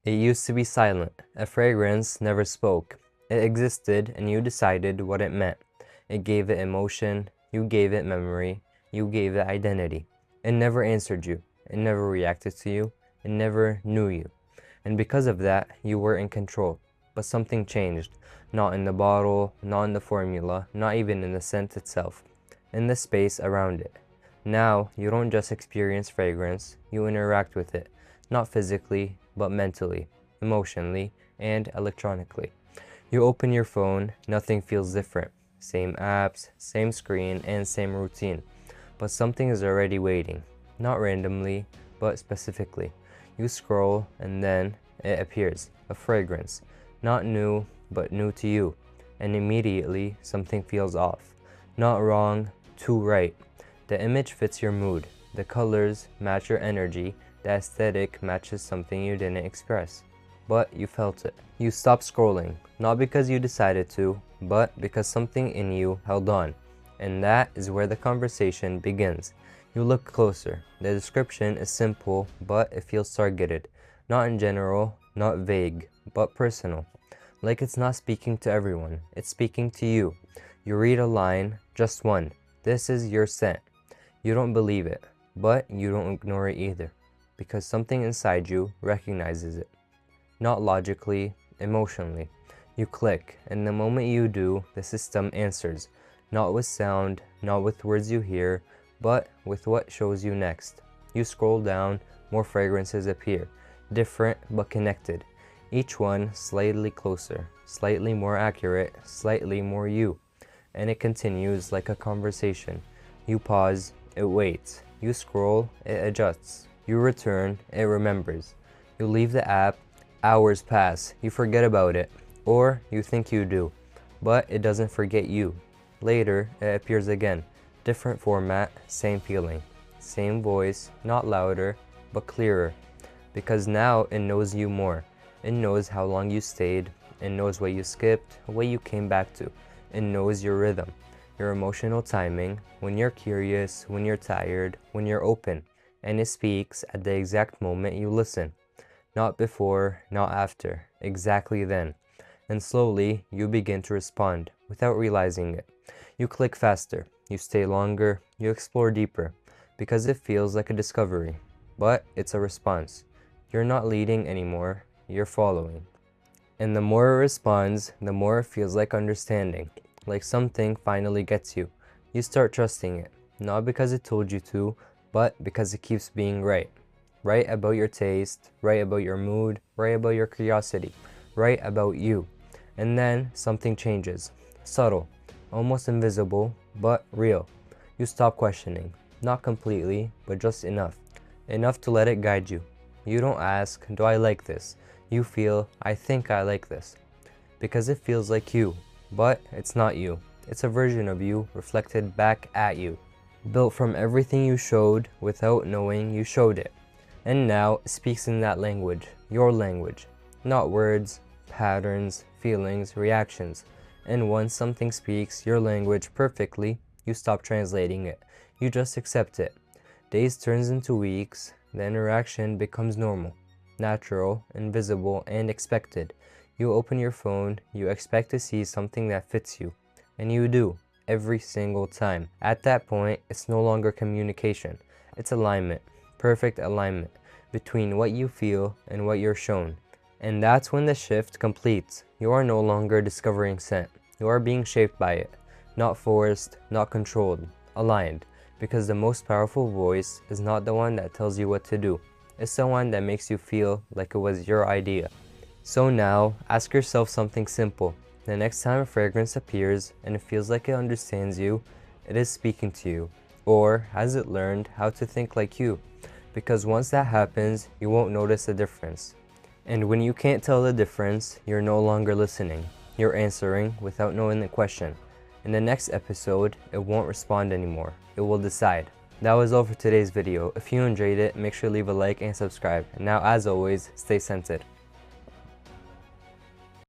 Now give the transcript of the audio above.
It used to be silent. A fragrance never spoke. It existed and you decided what it meant. It gave it emotion, you gave it memory, you gave it identity. It never answered you. It never reacted to you. It never knew you. And because of that, you were in control. But something changed. Not in the bottle, not in the formula, not even in the scent itself. In the space around it. Now, you don't just experience fragrance, you interact with it. Not physically, but mentally, emotionally, and electronically. You open your phone, nothing feels different. Same apps, same screen, and same routine. But something is already waiting. Not randomly, but specifically. You scroll, and then it appears. A fragrance. Not new, but new to you. And immediately, something feels off. Not wrong, too right. The image fits your mood. The colors match your energy. The aesthetic matches something you didn't express. But you felt it. You stopped scrolling, not because you decided to, but because something in you held on. And that is where the conversation begins. You look closer. The description is simple, but it feels targeted. Not in general, not vague, but personal. Like it's not speaking to everyone, it's speaking to you. You read a line, just one. This is your scent. You don't believe it, but you don't ignore it either. Because something inside you recognizes it. Not logically, emotionally. You click, and the moment you do, the system answers. Not with sound, not with words you hear, but with what shows you next. You scroll down, more fragrances appear. Different, but connected. Each one slightly closer, slightly more accurate, slightly more you. And it continues like a conversation. You pause, it waits. You scroll, it adjusts. You return, it remembers. You leave the app, hours pass, you forget about it. Or you think you do, but it doesn't forget you. Later, it appears again. Different format, same feeling. Same voice, not louder, but clearer. Because now it knows you more. It knows how long you stayed. It knows what you skipped, what you came back to. It knows your rhythm, your emotional timing, when you're curious, when you're tired, when you're open. And it speaks at the exact moment you listen. Not before, not after, exactly then. And slowly, you begin to respond, without realizing it. You click faster, you stay longer, you explore deeper, because it feels like a discovery. But it's a response. You're not leading anymore, you're following. And the more it responds, the more it feels like understanding, like something finally gets you. You start trusting it, not because it told you to, but because it keeps being right. Right about your taste, right about your mood, right about your curiosity, right about you. And then something changes. Subtle, almost invisible, but real. You stop questioning, not completely, but just enough. Enough to let it guide you. You don't ask, do I like this? You feel, I think I like this. Because it feels like you, but it's not you. It's a version of you reflected back at you. Built from everything you showed without knowing you showed it. And now it speaks in that language, your language. Not words, patterns, feelings, reactions. And once something speaks your language perfectly, you stop translating it. You just accept it. Days turns into weeks, the interaction becomes normal, natural, invisible, and expected. You open your phone, you expect to see something that fits you. And you do, every single time. At that point, it's no longer communication. It's alignment, perfect alignment, between what you feel and what you're shown. And that's when the shift completes. You are no longer discovering scent. You are being shaped by it. Not forced, not controlled, aligned. Because the most powerful voice is not the one that tells you what to do. It's the one that makes you feel like it was your idea. So now, ask yourself something simple. The next time a fragrance appears and it feels like it understands you, it is speaking to you. Or has it learned how to think like you? Because once that happens, you won't notice the difference. And when you can't tell the difference, you're no longer listening. You're answering without knowing the question. In the next episode, it won't respond anymore. It will decide. That was all for today's video. If you enjoyed it, make sure to leave a like and subscribe. And now, as always, stay scented.